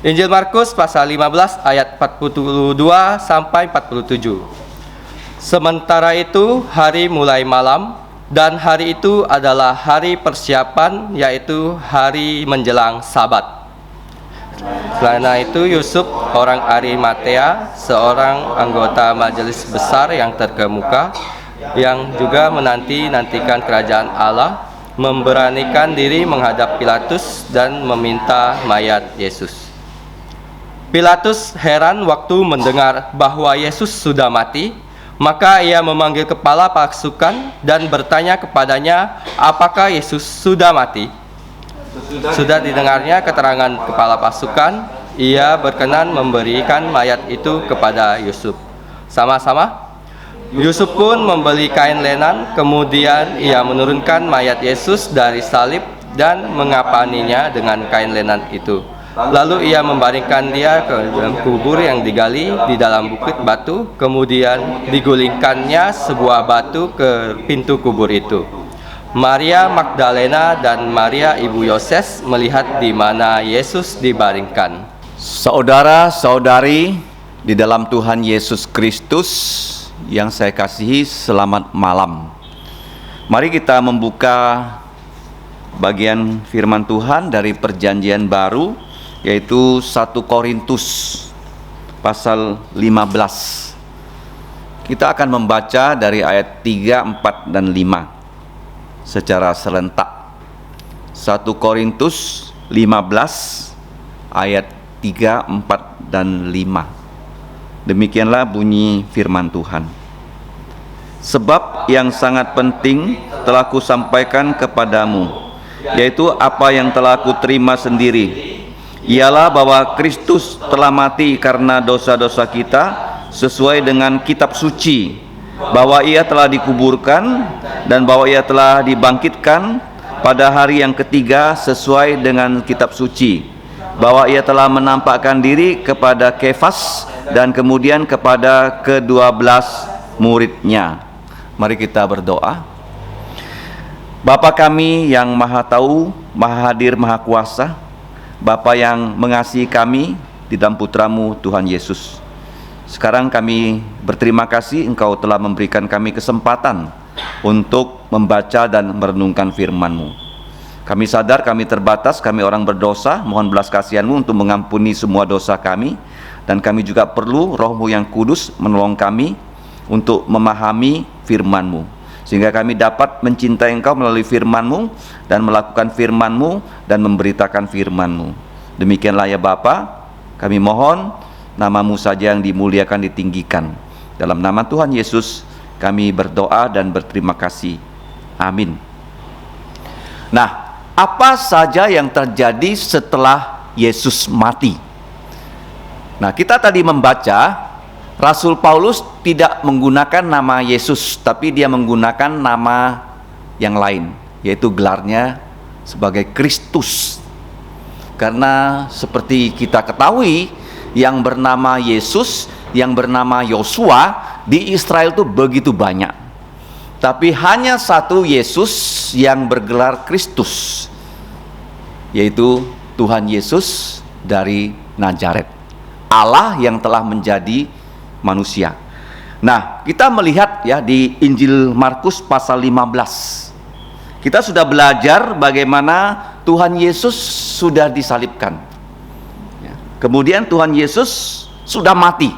Injil Markus pasal 15 ayat 42 sampai 47. Sementara itu hari mulai malam, dan hari itu adalah hari persiapan, yaitu hari menjelang Sabat. Karena itu Yusuf orang Arimatea, seorang anggota majelis besar yang terkemuka, yang juga menanti-nantikan kerajaan Allah, memberanikan diri menghadap Pilatus dan meminta mayat Yesus. Pilatus heran waktu mendengar bahwa Yesus sudah mati, maka ia memanggil kepala pasukan dan bertanya kepadanya, apakah Yesus sudah mati? Sudah didengarnya keterangan kepala pasukan, ia berkenan memberikan mayat itu kepada Yusuf. Sama-sama, Yusuf pun membeli kain lenan, kemudian ia menurunkan mayat Yesus dari salib dan mengapaninya dengan kain lenan itu. Lalu ia membaringkan dia ke dalam kubur yang digali di dalam bukit batu, kemudian digulingkannya sebuah batu ke pintu kubur itu. Maria Magdalena dan Maria ibu Yoses melihat di mana Yesus dibaringkan. Saudara-saudari di dalam Tuhan Yesus Kristus yang saya kasihi, selamat malam. Mari kita membuka bagian firman Tuhan dari Perjanjian Baru, yaitu 1 Korintus pasal 15. Kita akan membaca dari ayat 3, 4, dan 5 secara serentak. 1 Korintus 15 ayat 3, 4, dan 5. Demikianlah bunyi firman Tuhan. Sebab yang sangat penting telah kusampaikan kepadamu, yaitu apa yang telah kuterima sendiri, ialah bahwa Kristus telah mati karena dosa-dosa kita sesuai dengan kitab suci, bahwa ia telah dikuburkan dan bahwa ia telah dibangkitkan pada hari yang ketiga sesuai dengan kitab suci, bahwa ia telah menampakkan diri kepada Kefas dan kemudian kepada ke-12 muridnya. Mari kita berdoa. Bapa kami yang Maha Tahu, Maha Hadir, Maha Kuasa, Bapa yang mengasihi kami di dalam Putramu Tuhan Yesus, sekarang kami berterima kasih Engkau telah memberikan kami kesempatan untuk membaca dan merenungkan firman-Mu. Kami sadar kami terbatas, kami orang berdosa, mohon belas kasihan-Mu untuk mengampuni semua dosa kami, dan kami juga perlu Roh-Mu yang kudus menolong kami untuk memahami firman-Mu, sehingga kami dapat mencintai Engkau melalui firman-Mu dan melakukan firman-Mu dan memberitakan firman-Mu. Demikianlah ya Bapa, kami mohon nama-Mu saja yang dimuliakan, ditinggikan. Dalam nama Tuhan Yesus kami berdoa dan berterima kasih. Amin. Nah, apa saja yang terjadi setelah Yesus mati? Nah, kita tadi membaca Rasul Paulus tidak menggunakan nama Yesus, tapi dia menggunakan nama yang lain, yaitu gelarnya sebagai Kristus. Karena seperti kita ketahui, yang bernama Yesus, yang bernama Yosua di Israel itu begitu banyak, tapi hanya satu Yesus yang bergelar Kristus, yaitu Tuhan Yesus dari Nazaret, Allah yang telah menjadi manusia. Nah, kita melihat ya di Injil Markus pasal 15, kita sudah belajar bagaimana Tuhan Yesus sudah disalibkan. Kemudian Tuhan Yesus sudah mati,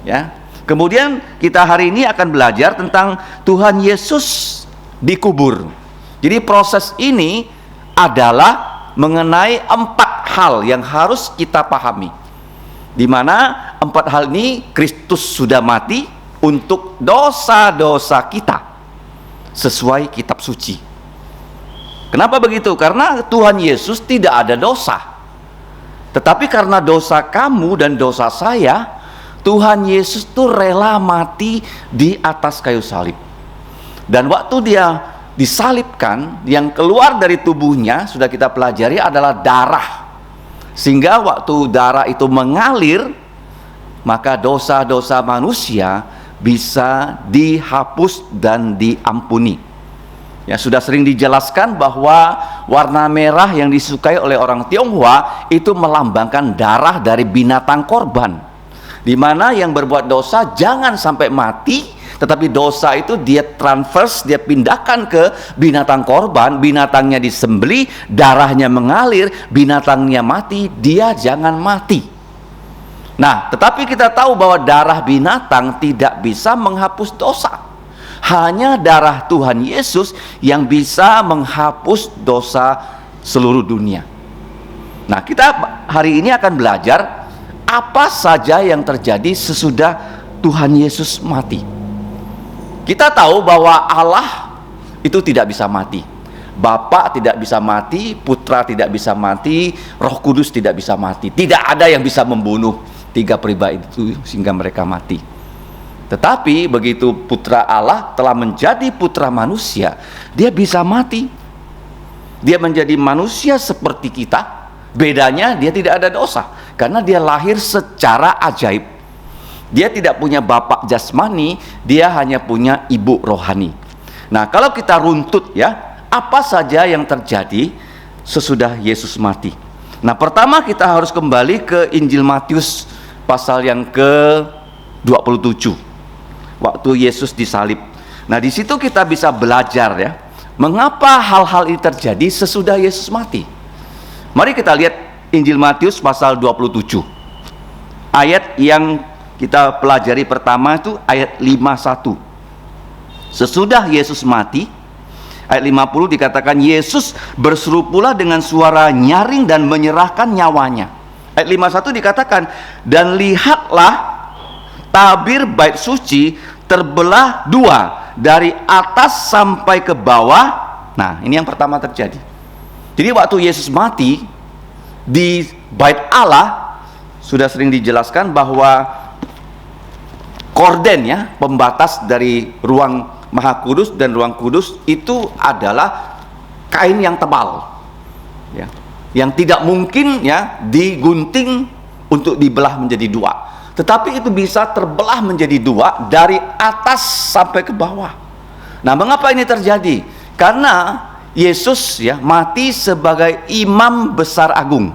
ya. Kemudian kita hari ini akan belajar tentang Tuhan Yesus dikubur. Jadi proses ini adalah mengenai 4 hal yang harus kita pahami, di mana 4 hal ini Kristus sudah mati untuk dosa-dosa kita sesuai kitab suci. Kenapa begitu? Karena Tuhan Yesus tidak ada dosa. Tetapi karena dosa kamu dan dosa saya, Tuhan Yesus itu rela mati di atas kayu salib. Dan waktu dia disalibkan, yang keluar dari tubuhnya sudah kita pelajari adalah darah. Sehingga waktu darah itu mengalir, maka dosa-dosa manusia bisa dihapus dan diampuni. Ya, sudah sering dijelaskan bahwa warna merah yang disukai oleh orang Tionghoa itu melambangkan darah dari binatang korban, di mana yang berbuat dosa jangan sampai mati, tetapi dosa itu dia transfer, dia pindahkan ke binatang korban, binatangnya disembelih, darahnya mengalir, binatangnya mati, dia jangan mati. Nah, tetapi kita tahu bahwa darah binatang tidak bisa menghapus dosa. Hanya darah Tuhan Yesus yang bisa menghapus dosa seluruh dunia. Nah, kita hari ini akan belajar apa saja yang terjadi sesudah Tuhan Yesus mati. Kita tahu bahwa Allah itu tidak bisa mati. Bapa tidak bisa mati, Putra tidak bisa mati, Roh Kudus tidak bisa mati. Tidak ada yang bisa membunuh tiga pribadi itu sehingga mereka mati. Tetapi begitu Putra Allah telah menjadi putra manusia, dia bisa mati. Dia menjadi manusia seperti kita. Bedanya dia tidak ada dosa, karena dia lahir secara ajaib. Dia tidak punya bapak jasmani, dia hanya punya ibu rohani. Nah, kalau kita runtut ya, apa saja yang terjadi sesudah Yesus mati. Nah, pertama kita harus kembali ke Injil Matius pasal yang ke-27. Waktu Yesus disalib. Nah, di situ kita bisa belajar ya, mengapa hal-hal ini terjadi sesudah Yesus mati. Mari kita lihat Injil Matius pasal 27. Ayat yang kita pelajari pertama itu ayat 51. Sesudah Yesus mati, ayat 50 dikatakan Yesus berseru pula dengan suara nyaring dan menyerahkan nyawanya. Ayat 51 dikatakan, dan lihatlah tabir bait suci terbelah dua dari atas sampai ke bawah. Nah, ini yang pertama terjadi. Jadi waktu Yesus mati di bait Allah, sudah sering dijelaskan bahwa korden ya, pembatas dari ruang Maha Kudus dan ruang kudus itu adalah kain yang tebal ya, yang tidak mungkin ya digunting untuk dibelah menjadi dua, tetapi itu bisa terbelah menjadi dua dari atas sampai ke bawah. Nah, mengapa ini terjadi? Karena Yesus ya mati sebagai imam besar agung.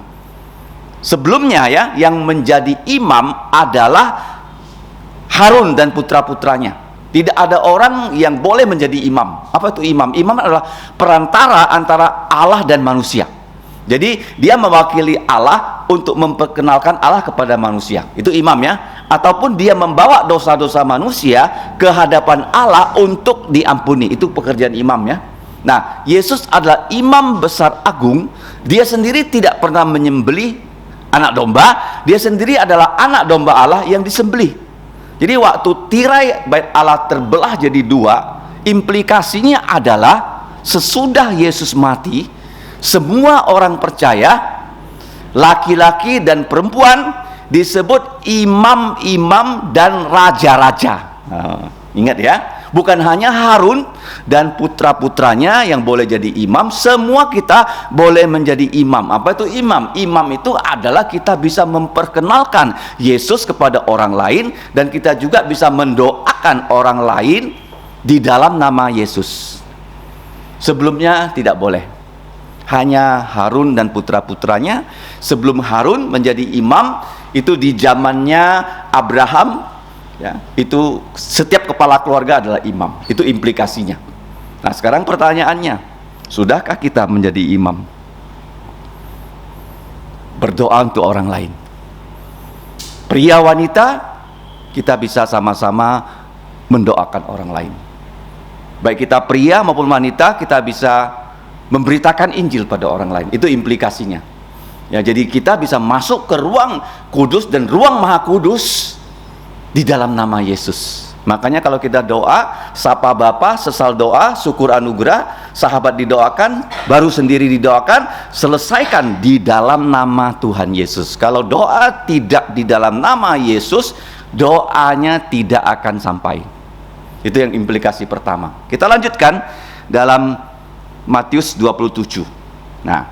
Sebelumnya ya, yang menjadi imam adalah Harun dan putra-putranya. Tidak ada orang yang boleh menjadi imam. Apa itu imam? Imam adalah perantara antara Allah dan manusia. Jadi dia mewakili Allah untuk memperkenalkan Allah kepada manusia. Itu imam ya. Ataupun dia membawa dosa-dosa manusia ke hadapan Allah untuk diampuni. Itu pekerjaan imam ya. Nah, Yesus adalah imam besar agung. Dia sendiri tidak pernah menyembelih anak domba. Dia sendiri adalah anak domba Allah yang disembelih. Jadi waktu tirai bait Allah terbelah jadi dua, implikasinya adalah sesudah Yesus mati, semua orang percaya, laki-laki dan perempuan, disebut imam-imam dan raja-raja. Nah, ingat ya, bukan hanya Harun dan putra-putranya yang boleh jadi imam, semua kita boleh menjadi imam. Apa itu imam? Imam itu adalah kita bisa memperkenalkan Yesus kepada orang lain, dan kita juga bisa mendoakan orang lain di dalam nama Yesus. Sebelumnya tidak boleh. Hanya Harun dan putra-putranya. Sebelum Harun menjadi imam, itu di zamannya Abraham ya, itu setiap kepala keluarga adalah imam. Itu implikasinya. Nah, sekarang pertanyaannya, sudahkah kita menjadi imam? Berdoa untuk orang lain. Pria wanita, kita bisa sama-sama mendoakan orang lain. Baik kita pria maupun wanita, kita bisa memberitakan Injil pada orang lain. Itu implikasinya. Ya, jadi kita bisa masuk ke ruang kudus dan ruang Maha Kudus di dalam nama Yesus. Makanya kalau kita doa, sapa Bapa, sesal doa, syukur anugerah, sahabat didoakan, baru sendiri didoakan, selesaikan di dalam nama Tuhan Yesus. Kalau doa tidak di dalam nama Yesus, doanya tidak akan sampai. Itu yang implikasi pertama. Kita lanjutkan dalam Matius 27. Nah,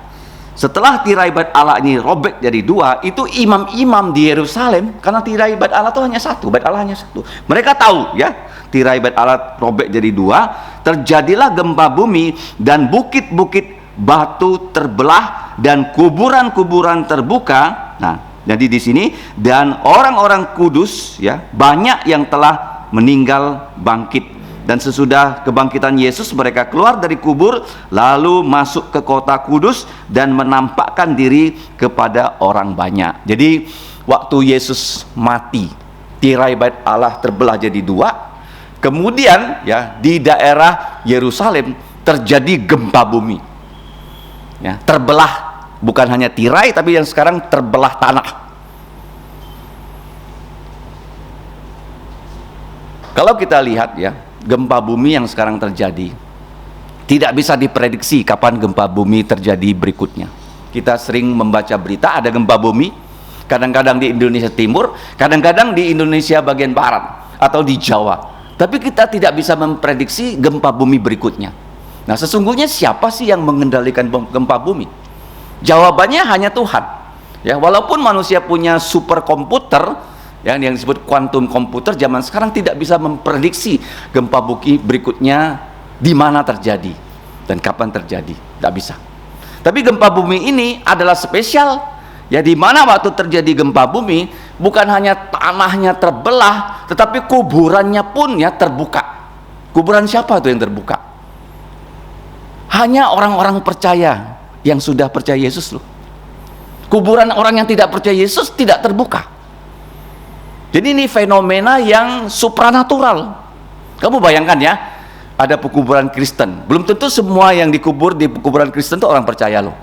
setelah tirai bait Allah ini robek jadi dua, itu imam-imam di Yerusalem, karena tirai bait Allah itu hanya satu, bait Allah hanya satu. Mereka tahu ya, tirai bait Allah robek jadi dua, terjadilah gempa bumi dan bukit-bukit batu terbelah dan kuburan-kuburan terbuka. Nah, jadi di sini dan orang-orang kudus ya banyak yang telah meninggal bangkit. Dan sesudah kebangkitan Yesus mereka keluar dari kubur lalu masuk ke kota kudus dan menampakkan diri kepada orang banyak. Jadi waktu Yesus mati, tirai bait Allah terbelah jadi dua. Kemudian ya di daerah Yerusalem terjadi gempa bumi. Ya, terbelah, bukan hanya tirai tapi yang sekarang terbelah tanah. Kalau kita lihat ya, gempa bumi yang sekarang terjadi tidak bisa diprediksi kapan gempa bumi terjadi berikutnya. Kita sering membaca berita ada gempa bumi, kadang-kadang di Indonesia Timur, kadang-kadang di Indonesia bagian barat atau di Jawa. Tapi kita tidak bisa memprediksi gempa bumi berikutnya. Nah, sesungguhnya siapa sih yang mengendalikan gempa bumi? Jawabannya hanya Tuhan. Ya, walaupun manusia punya superkomputer yang disebut quantum komputer, zaman sekarang tidak bisa memprediksi gempa bumi berikutnya di mana terjadi dan kapan terjadi, tidak bisa. Tapi gempa bumi ini adalah spesial, ya, di mana waktu terjadi gempa bumi bukan hanya tanahnya terbelah, tetapi kuburannya pun ya terbuka. Kuburan siapa tuh yang terbuka? Hanya orang-orang percaya yang sudah percaya Yesus loh. Kuburan orang yang tidak percaya Yesus tidak terbuka. Jadi ini fenomena yang supranatural. Kamu bayangkan ya, ada pekuburan Kristen. Belum tentu semua yang dikubur di pekuburan Kristen itu orang percaya loh.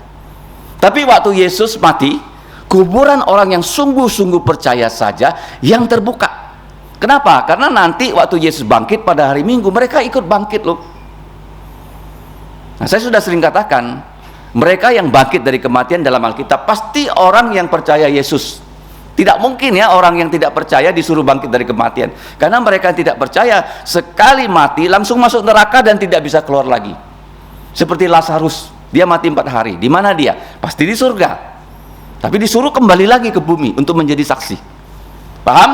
Tapi waktu Yesus mati, kuburan orang yang sungguh-sungguh percaya saja yang terbuka. Kenapa? Karena nanti waktu Yesus bangkit pada hari Minggu, mereka ikut bangkit loh. Nah, saya sudah sering katakan, mereka yang bangkit dari kematian dalam Alkitab pasti orang yang percaya Yesus. Tidak mungkin ya orang yang tidak percaya disuruh bangkit dari kematian, karena mereka tidak percaya sekali mati langsung masuk neraka dan tidak bisa keluar lagi. Seperti Lazarus, dia mati 4 hari. Di mana dia? Pasti di surga, tapi disuruh kembali lagi ke bumi untuk menjadi saksi. Paham?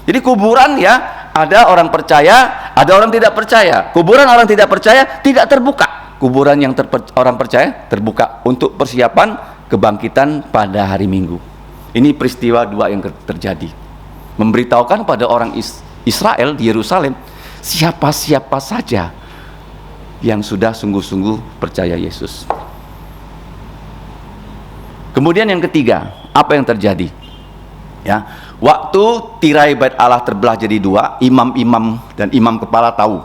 Jadi kuburan ya, ada orang percaya, ada orang tidak percaya. Kuburan orang tidak percaya tidak terbuka. Kuburan yang orang percaya terbuka untuk persiapan kebangkitan pada hari Minggu. Ini peristiwa dua yang terjadi, memberitahukan pada orang Israel di Yerusalem siapa-siapa saja yang sudah sungguh-sungguh percaya Yesus. Kemudian yang ketiga, apa yang terjadi? Ya, waktu tirai bait Allah terbelah jadi dua, imam-imam dan imam kepala tahu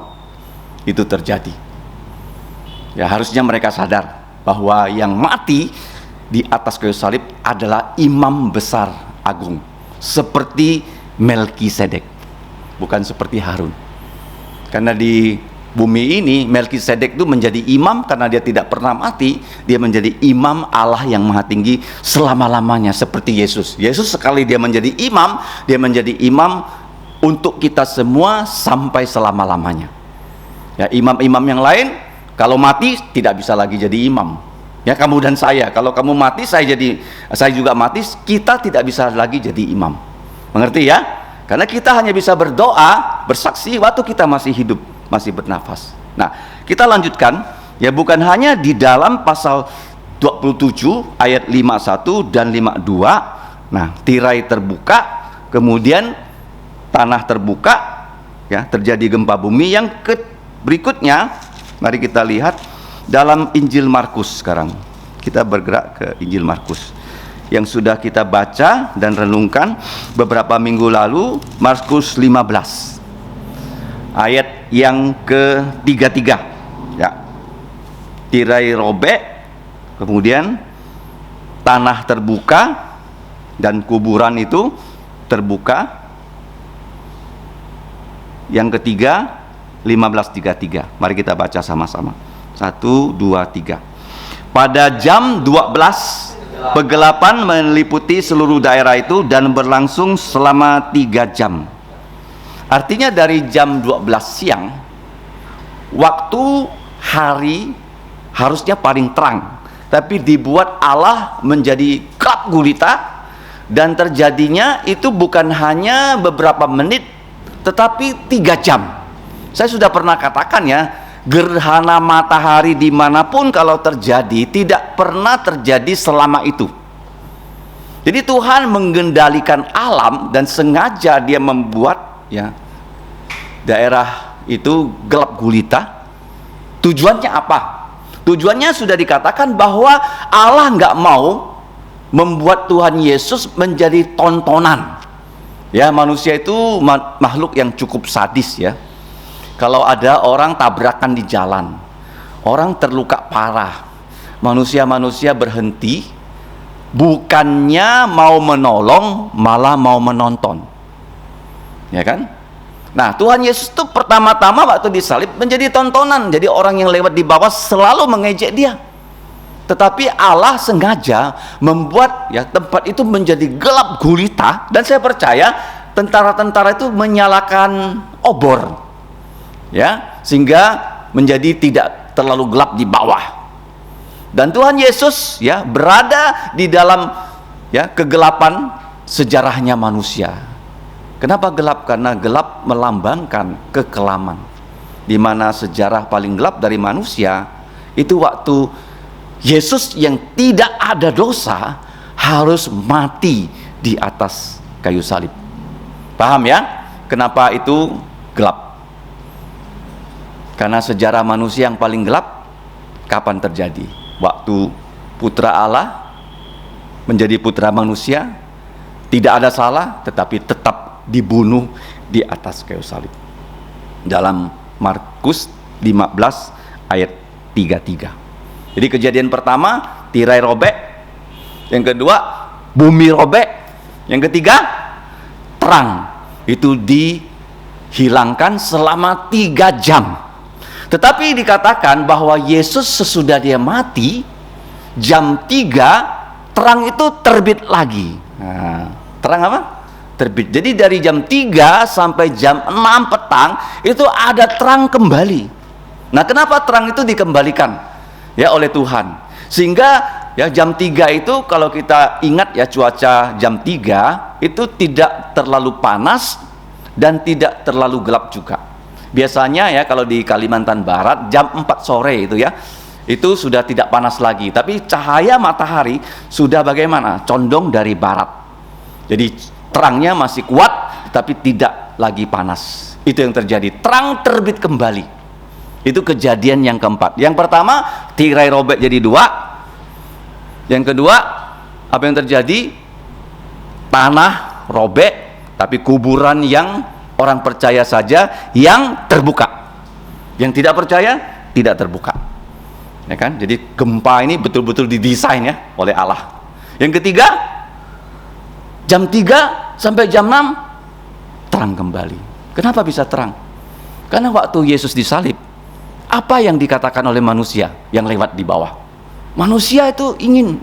itu terjadi. Ya, harusnya mereka sadar bahwa yang mati di atas kayu salib adalah imam besar agung, seperti Melkisedek, bukan seperti Harun. Karena di bumi ini Melkisedek itu menjadi imam karena dia tidak pernah mati, dia menjadi imam Allah yang maha tinggi selama-lamanya seperti Yesus. Yesus sekali dia menjadi imam untuk kita semua sampai selama-lamanya. Ya, imam-imam yang lain kalau mati tidak bisa lagi jadi imam. Ya, kamu dan saya, kalau kamu mati, saya juga mati, kita tidak bisa lagi jadi imam. Mengerti ya? Karena kita hanya bisa berdoa, bersaksi waktu kita masih hidup, masih bernafas. Nah, kita lanjutkan, ya, bukan hanya di dalam pasal 27 ayat 51 dan 52. Nah, tirai terbuka, kemudian tanah terbuka, ya, terjadi gempa bumi. Yang berikutnya, mari kita lihat dalam Injil Markus sekarang. Kita bergerak ke Injil Markus yang sudah kita baca dan renungkan beberapa minggu lalu, Markus 15 ayat yang ke-33 ya. Tirai robek, kemudian tanah terbuka dan kuburan itu terbuka. Yang ketiga 15:33. Mari kita baca sama-sama. 1, 2, 3. Pada jam 12 kegelapan meliputi seluruh daerah itu dan berlangsung selama 3 jam. Artinya dari jam 12 siang, waktu hari harusnya paling terang, tapi dibuat Allah menjadi gelap gulita, dan terjadinya itu bukan hanya beberapa menit, tetapi 3 jam. Saya sudah pernah katakan ya, gerhana matahari dimanapun kalau terjadi, tidak pernah terjadi selama itu. Jadi Tuhan mengendalikan alam dan sengaja dia membuat ya daerah itu gelap gulita. Tujuannya apa? Tujuannya sudah dikatakan bahwa Allah nggak mau membuat Tuhan Yesus menjadi tontonan. Ya, manusia itu makhluk yang cukup sadis ya. Kalau ada orang tabrakan di jalan, orang terluka parah, manusia-manusia berhenti, bukannya mau menolong, malah mau menonton. Ya kan? Nah, Tuhan Yesus itu pertama-tama waktu disalib menjadi tontonan. Jadi orang yang lewat di bawah selalu mengejek dia. Tetapi Allah sengaja membuat ya tempat itu menjadi gelap gulita, dan saya percaya tentara-tentara itu menyalakan obor. Ya, sehingga menjadi tidak terlalu gelap di bawah. Dan Tuhan Yesus ya berada di dalam ya kegelapan sejarahnya manusia. Kenapa gelap? Karena gelap melambangkan kekelaman. Di mana sejarah paling gelap dari manusia itu waktu Yesus yang tidak ada dosa harus mati di atas kayu salib. Paham ya? Kenapa itu gelap? Karena sejarah manusia yang paling gelap kapan terjadi? Waktu putra Allah menjadi putra manusia, tidak ada salah, tetapi tetap dibunuh di atas kayu salib. Dalam Markus 15 ayat 33. Jadi kejadian pertama, tirai robek. Yang kedua, bumi robek. Yang ketiga, terang. Itu dihilangkan selama 3 jam. Tetapi dikatakan bahwa Yesus sesudah dia mati, jam 3, terang itu terbit lagi. Nah, terang apa? Terbit. Jadi dari jam 3 sampai jam 6 petang, itu ada terang kembali. Nah, kenapa terang itu dikembalikan? Ya, oleh Tuhan. Sehingga ya jam 3 itu kalau kita ingat ya cuaca jam 3 itu tidak terlalu panas dan tidak terlalu gelap juga. Biasanya ya kalau di Kalimantan Barat jam 4 sore itu ya, itu sudah tidak panas lagi, tapi cahaya matahari sudah bagaimana? Condong dari barat. Jadi terangnya masih kuat tapi tidak lagi panas. Itu yang terjadi. Terang terbit kembali. Itu kejadian yang keempat. Yang pertama, tirai robek jadi 2. Yang kedua, apa yang terjadi? Tanah robek, tapi kuburan yang orang percaya saja yang terbuka. Yang tidak percaya tidak terbuka. Ya kan? Jadi gempa ini betul-betul didesain ya oleh Allah. Yang ketiga, jam 3 sampai jam 6 terang kembali. Kenapa bisa terang? Karena waktu Yesus disalib, apa yang dikatakan oleh manusia yang lewat di bawah? Manusia itu ingin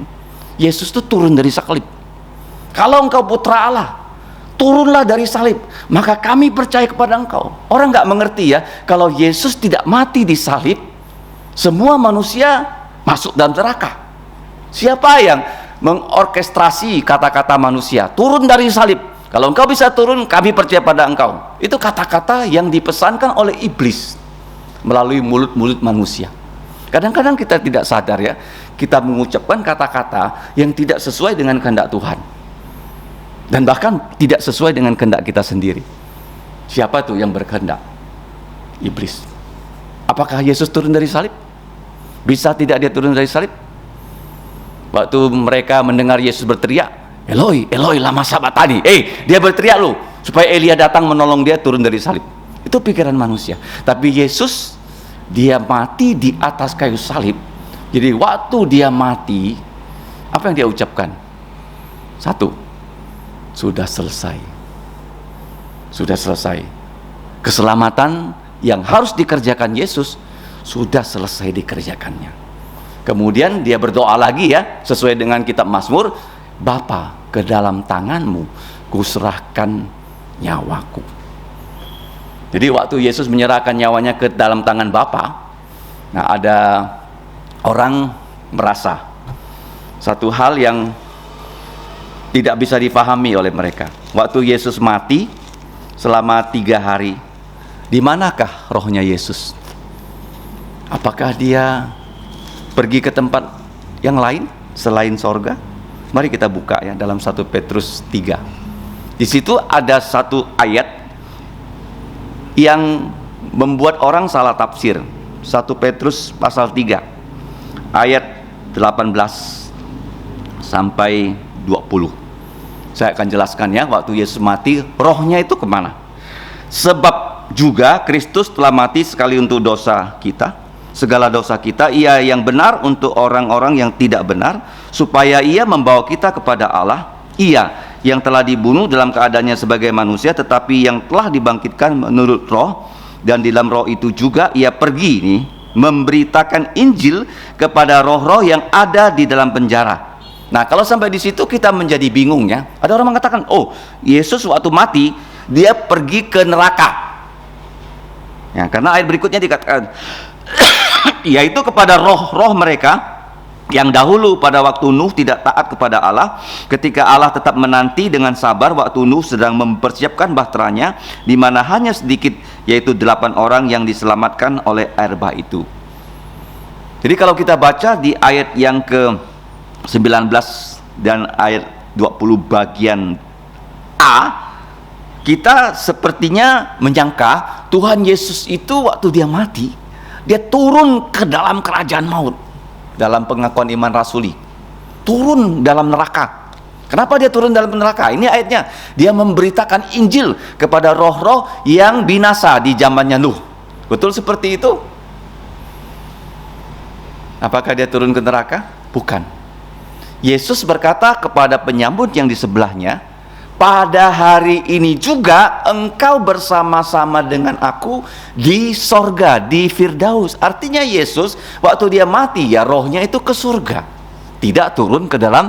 Yesus itu turun dari salib. Kalau engkau putra Allah, turunlah dari salib, maka kami percaya kepada engkau. Orang nggak mengerti ya, kalau Yesus tidak mati di salib, semua manusia masuk dalam neraka. Siapa yang mengorkestrasi kata-kata manusia? Turun dari salib. Kalau engkau bisa turun, kami percaya pada engkau. Itu kata-kata yang dipesankan oleh iblis melalui mulut-mulut manusia. Kadang-kadang kita tidak sadar ya, kita mengucapkan kata-kata yang tidak sesuai dengan kehendak Tuhan, dan bahkan tidak sesuai dengan kehendak kita sendiri. Siapa tuh yang berkehendak? Iblis. Apakah Yesus turun dari salib? Bisa tidak dia turun dari salib? Waktu mereka mendengar Yesus berteriak, Eloi, Eloi, lama sabachthani. Dia berteriak loh, supaya Elia datang menolong dia turun dari salib. Itu pikiran manusia. Tapi Yesus, dia mati di atas kayu salib. Jadi waktu dia mati, apa yang dia ucapkan? Satu, sudah selesai. Sudah selesai. Keselamatan yang harus dikerjakan Yesus sudah selesai dikerjakannya. Kemudian dia berdoa lagi ya, sesuai dengan kitab Mazmur, Bapa, ke dalam tanganmu kuserahkan nyawaku. Jadi waktu Yesus menyerahkan nyawanya ke dalam tangan Bapa, nah ada orang merasa satu hal yang tidak bisa difahami oleh mereka. Waktu Yesus mati selama 3 hari Di manakah rohnya Yesus? Apakah dia pergi ke tempat yang lain selain sorga? Mari kita buka ya dalam 1 Petrus 3. Di situ ada satu ayat yang membuat orang salah tafsir. 1 Petrus pasal 3 ayat 18 sampai 20. Saya akan jelaskan ya, waktu Yesus mati, rohnya itu kemana? Sebab juga Kristus telah mati sekali untuk dosa kita, segala dosa kita, ia yang benar untuk orang-orang yang tidak benar, supaya ia membawa kita kepada Allah. Ia yang telah dibunuh dalam keadaannya sebagai manusia, tetapi yang telah dibangkitkan menurut roh, dan di dalam roh itu juga ia pergi nih memberitakan Injil kepada roh-roh yang ada di dalam penjara. Nah, kalau sampai di situ kita menjadi bingung ya. Ada orang mengatakan, oh, Yesus waktu mati dia pergi ke neraka. Ya, karena ayat berikutnya dikatakan yaitu kepada roh-roh mereka yang dahulu pada waktu Nuh tidak taat kepada Allah, ketika Allah tetap menanti dengan sabar waktu Nuh sedang mempersiapkan bahteranya, di mana hanya sedikit, yaitu 8 orang yang diselamatkan oleh air bah itu. Jadi kalau kita baca di ayat yang ke-19 dan ayat 20 bagian A, kita sepertinya menyangka Tuhan Yesus itu waktu dia mati, dia turun ke dalam kerajaan maut. Dalam pengakuan iman rasuli, turun dalam neraka. Kenapa dia turun dalam neraka? Ini ayatnya, dia memberitakan Injil kepada roh-roh yang binasa di zamannya Nuh. Betul seperti itu? Apakah dia turun ke neraka? Bukan. Yesus berkata kepada penyambut yang di sebelahnya, pada hari ini juga engkau bersama-sama dengan aku di sorga, di Firdaus. Artinya Yesus waktu dia mati ya rohnya itu ke surga, tidak turun ke dalam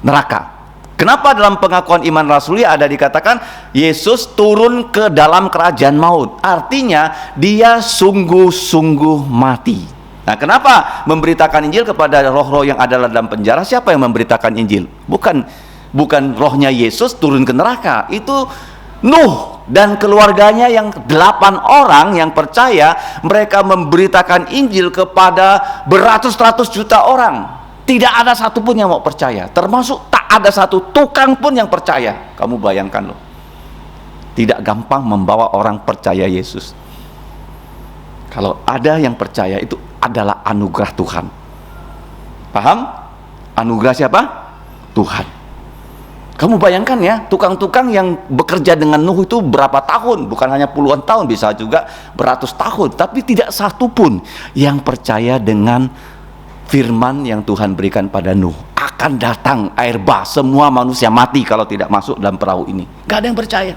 neraka. Kenapa dalam pengakuan iman rasuli ada dikatakan Yesus turun ke dalam kerajaan maut? Artinya dia sungguh-sungguh mati. Nah, kenapa memberitakan Injil kepada roh-roh yang ada dalam penjara? Siapa yang memberitakan Injil? Bukan rohnya Yesus turun ke neraka. Itu Nuh dan keluarganya yang 8 orang yang percaya, mereka memberitakan Injil kepada beratus-ratus juta orang. Tidak ada satupun yang mau percaya, termasuk tak ada satu tukang pun yang percaya. Kamu bayangkan loh, tidak gampang membawa orang percaya Yesus. Kalau ada yang percaya, itu adalah anugerah Tuhan. Paham? Anugerah siapa? Tuhan. Kamu bayangkan ya, tukang-tukang yang bekerja dengan Nuh itu berapa tahun, bukan hanya puluhan tahun, bisa juga beratus tahun, tapi tidak satu pun yang percaya dengan firman yang Tuhan berikan pada Nuh. Akan datang air bah, semua manusia mati kalau tidak masuk dalam perahu ini. Gak ada yang percaya.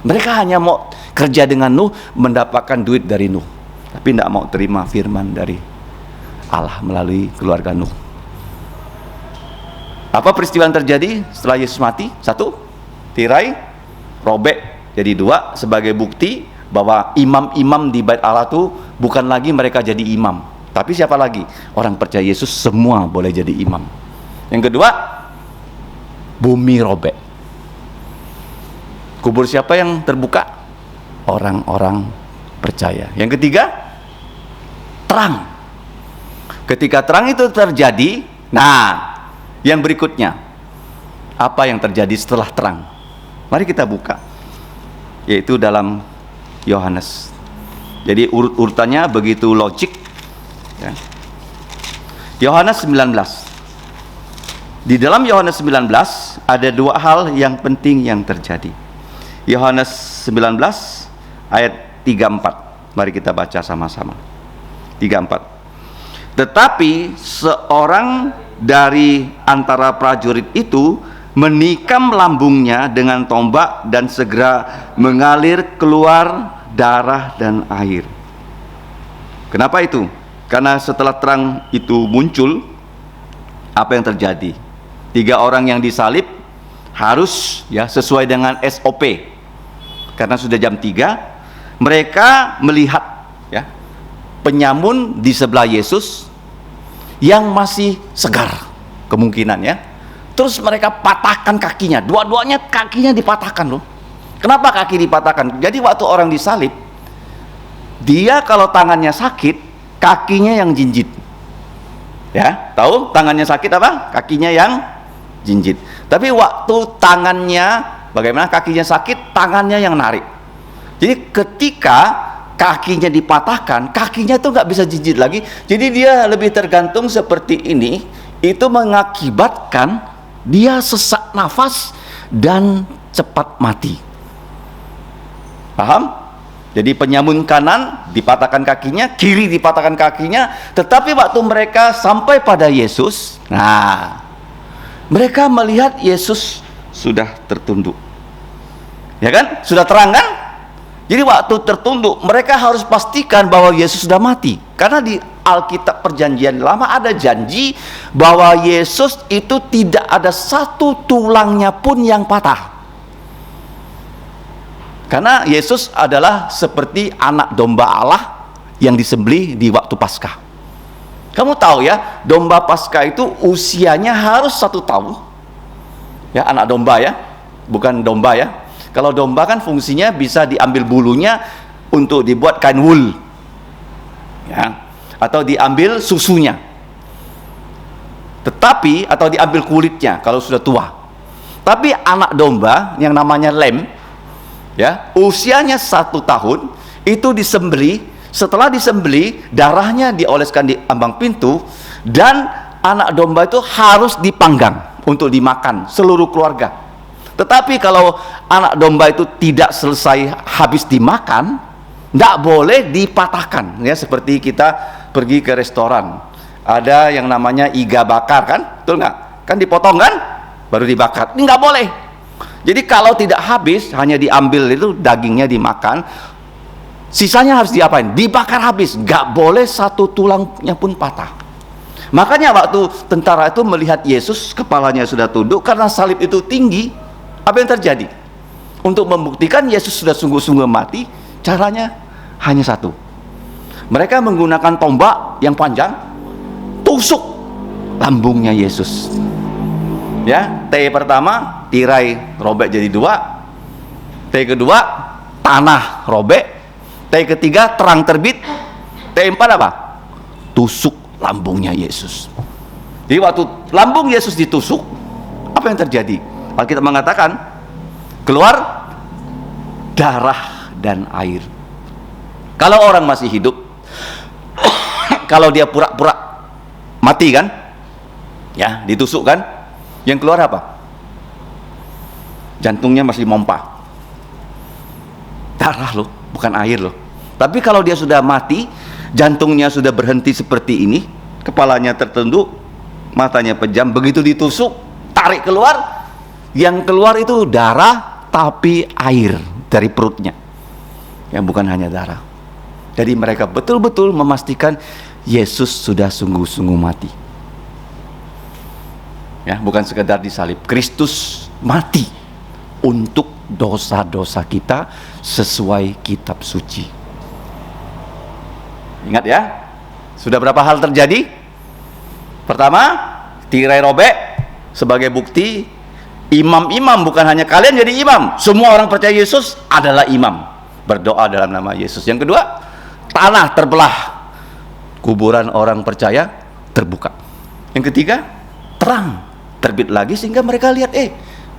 Mereka hanya mau kerja dengan Nuh, mendapatkan duit dari Nuh, tapi tidak mau terima firman dari Allah melalui keluarga Nuh. Apa peristiwa yang terjadi setelah Yesus mati? 1, tirai robek jadi 2, sebagai bukti bahwa imam-imam di bait Allah itu bukan lagi mereka jadi imam, tapi siapa lagi? Orang percaya Yesus semua boleh jadi imam. Yang kedua, bumi robek. Kubur siapa yang terbuka? Orang-orang percaya. Yang ketiga, terang. Ketika terang itu terjadi, nah, yang berikutnya, apa yang terjadi setelah terang? Mari kita buka, yaitu dalam Yohanes. Jadi urutannya begitu logik ya. Yohanes 19. Di dalam Yohanes 19 ada 2 hal yang penting yang terjadi. Yohanes 19 ayat 34. Mari kita baca sama-sama. 34. Tetapi seorang dari antara prajurit itu menikam lambungnya dengan tombak, dan segera mengalir keluar darah dan air. Kenapa itu? Karena setelah terang itu muncul, apa yang terjadi? 3 orang yang disalib harus ya sesuai dengan SOP. Karena sudah jam 3, mereka melihat ya penyamun di sebelah Yesus yang masih segar kemungkinan ya. Terus mereka patahkan kakinya, dua-duanya kakinya dipatahkan loh. Kenapa kaki dipatahkan? Jadi waktu orang disalib, Dia kalau tangannya sakit, kakinya yang jinjit. Ya, tahu tangannya sakit apa? Kakinya yang jinjit. Tapi waktu tangannya, bagaimana kakinya sakit, tangannya yang narik. Jadi ketika kakinya dipatahkan, kakinya tuh nggak bisa jinjit lagi. Jadi dia lebih tergantung seperti ini. Itu mengakibatkan dia sesak nafas dan cepat mati. Paham? Jadi penyamun kanan dipatahkan kakinya, kiri dipatahkan kakinya. Tetapi waktu mereka sampai pada Yesus, nah, mereka melihat Yesus sudah tertunduk. Ya kan? Sudah terang kan? Jadi waktu tertunduk, mereka harus pastikan bahwa Yesus sudah mati. Karena di Alkitab Perjanjian Lama ada janji bahwa Yesus itu tidak ada satu tulangnya pun yang patah. Karena Yesus adalah seperti anak domba Allah yang disembelih di waktu Paskah. Kamu tahu ya, domba Paskah itu usianya harus 1 tahun. Ya, anak domba ya, bukan domba ya. Kalau domba kan fungsinya bisa diambil bulunya untuk dibuat kain wool, ya, atau diambil susunya. Tetapi atau diambil kulitnya kalau sudah tua. Tapi anak domba yang namanya lem, ya, usianya 1 tahun itu disembelih. Setelah disembelih, darahnya dioleskan di ambang pintu, dan anak domba itu harus dipanggang untuk dimakan seluruh keluarga. Tetapi kalau anak domba itu tidak selesai habis dimakan, tidak boleh dipatahkan. Ya, seperti kita pergi ke restoran, ada yang namanya iga bakar kan, betul nggak? Kan dipotong kan, baru dibakar. Ini nggak boleh. Jadi kalau tidak habis, hanya diambil itu dagingnya dimakan, sisanya harus diapain? Dibakar habis. Nggak boleh satu tulangnya pun patah. Makanya waktu tentara itu melihat Yesus, kepalanya sudah tunduk karena salib itu tinggi. Apa yang terjadi? Untuk membuktikan Yesus sudah sungguh-sungguh mati, caranya hanya satu. Mereka menggunakan tombak yang panjang, tusuk lambungnya Yesus. Ya, T pertama tirai robek jadi 2, T kedua tanah robek, T ketiga terang terbit, T empat apa? Tusuk lambungnya Yesus. Jadi waktu lambung Yesus ditusuk, apa yang terjadi? Alkitab mengatakan keluar darah dan air. Kalau orang masih hidup, kalau dia pura-pura mati kan, ya, ditusuk kan, yang keluar apa? Jantungnya masih mompa, darah loh, bukan air loh. Tapi kalau dia sudah mati, jantungnya sudah berhenti seperti ini, kepalanya tertunduk, matanya pejam, begitu ditusuk, tarik keluar, yang keluar itu darah tapi air dari perutnya, yang bukan hanya darah. Jadi mereka betul-betul memastikan Yesus sudah sungguh-sungguh mati. Ya, bukan sekedar disalib. Kristus mati untuk dosa-dosa kita sesuai kitab suci. Ingat ya, sudah berapa hal terjadi? Pertama, tirai robek sebagai bukti. Imam-imam, bukan hanya kalian jadi imam, semua orang percaya Yesus adalah imam, berdoa dalam nama Yesus. Yang kedua, tanah terbelah, kuburan orang percaya terbuka. Yang ketiga, terang terbit lagi sehingga mereka lihat,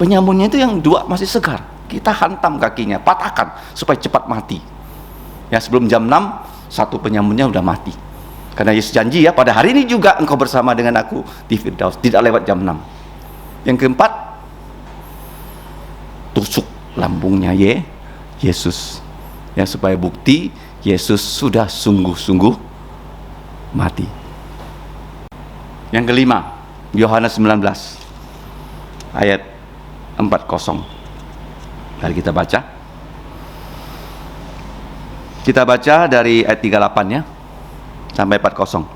penyamunnya itu yang 2 masih segar, kita hantam kakinya, patahkan supaya cepat mati. Ya, sebelum jam 6 satu penyamunnya udah mati. Karena Yesus janji ya, pada hari ini juga engkau bersama dengan aku di Firdaus, tidak lewat jam 6. Yang keempat, tusuk lambungnya Yesus, ya, supaya bukti Yesus sudah sungguh-sungguh mati. Yang kelima, Yohanes 19 ayat 40. Mari kita baca. Kita baca dari ayat 38 ya sampai 40.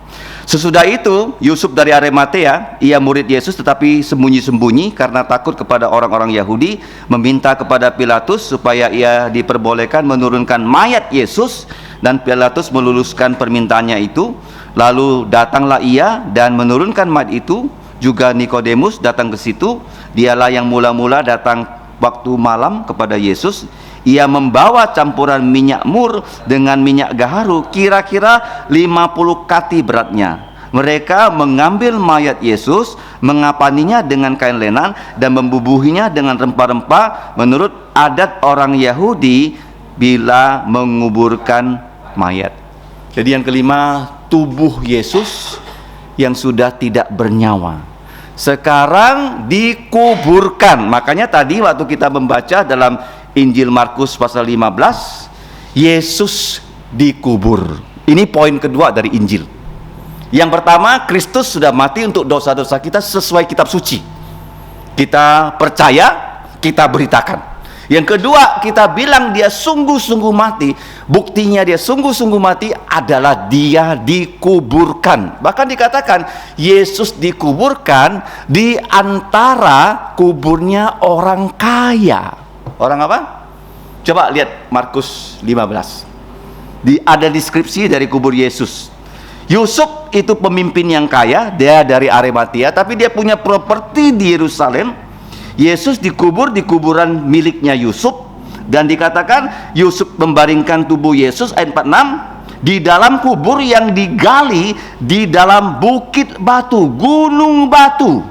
Sesudah itu, Yusuf dari Arimatea, ia murid Yesus tetapi sembunyi-sembunyi karena takut kepada orang-orang Yahudi, meminta kepada Pilatus supaya ia diperbolehkan menurunkan mayat Yesus, dan Pilatus meluluskan permintaannya itu. Lalu datanglah ia dan menurunkan mayat itu. Juga Nikodemus datang ke situ. Dialah yang mula-mula datang waktu malam kepada Yesus. ia membawa campuran minyak mur dengan minyak gaharu, kira-kira 50 kati beratnya. Mereka mengambil mayat Yesus, mengapaninya dengan kain lenan, dan membubuhinya dengan rempah-rempah menurut adat orang Yahudi bila menguburkan mayat. Jadi yang kelima, tubuh Yesus yang sudah tidak bernyawa sekarang dikuburkan. Makanya tadi waktu kita membaca dalam Injil Markus pasal 15, Yesus dikubur. Ini poin kedua dari Injil. Yang pertama, Kristus sudah mati untuk dosa-dosa kita sesuai kitab suci. Kita percaya, kita beritakan. Yang kedua, kita bilang dia sungguh-sungguh mati. Buktinya dia sungguh-sungguh mati adalah dia dikuburkan. Bahkan dikatakan Yesus dikuburkan di antara kuburnya orang kaya. Orang apa? Coba lihat Markus 15. Ada deskripsi dari kubur Yesus. Yusuf itu pemimpin yang kaya, dia dari Arimatia, tapi dia punya properti di Yerusalem. Yesus dikubur di kuburan miliknya Yusuf, dan dikatakan Yusuf membaringkan tubuh Yesus, ayat 46, di dalam kubur yang digali di dalam bukit batu, gunung batu.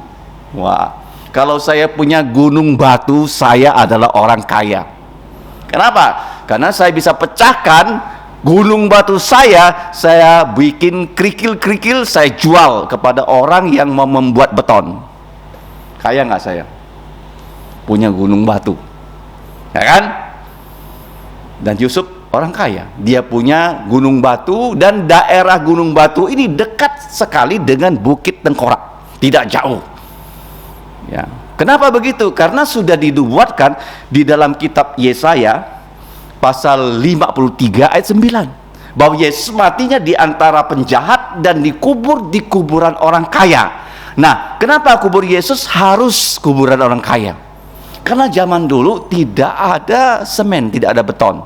Wah, kalau saya punya gunung batu, saya adalah orang kaya. Kenapa? Karena saya bisa pecahkan gunung batu saya bikin kerikil-kerikil, saya jual kepada orang yang mau membuat beton. Kaya nggak saya? Punya gunung batu, ya kan? Dan Yusuf orang kaya, dia punya gunung batu, dan daerah gunung batu ini dekat sekali dengan Bukit Tengkorak, tidak jauh. Ya, kenapa begitu? Karena sudah dinubuatkan di dalam kitab Yesaya pasal 53 ayat 9 bahwa Yesus matinya di antara penjahat dan dikubur di kuburan orang kaya. Nah, kenapa kubur Yesus harus kuburan orang kaya? Karena zaman dulu tidak ada semen, tidak ada beton.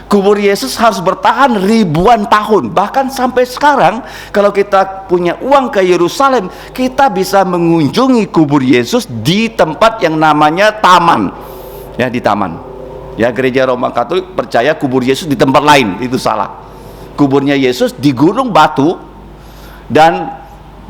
Kubur Yesus harus bertahan ribuan tahun. Bahkan sampai sekarang, kalau kita punya uang ke Yerusalem, kita bisa mengunjungi kubur Yesus di tempat yang namanya taman. Ya, di taman. Ya, gereja Roma Katolik percaya kubur Yesus di tempat lain, itu salah. Kuburnya Yesus di gunung batu, dan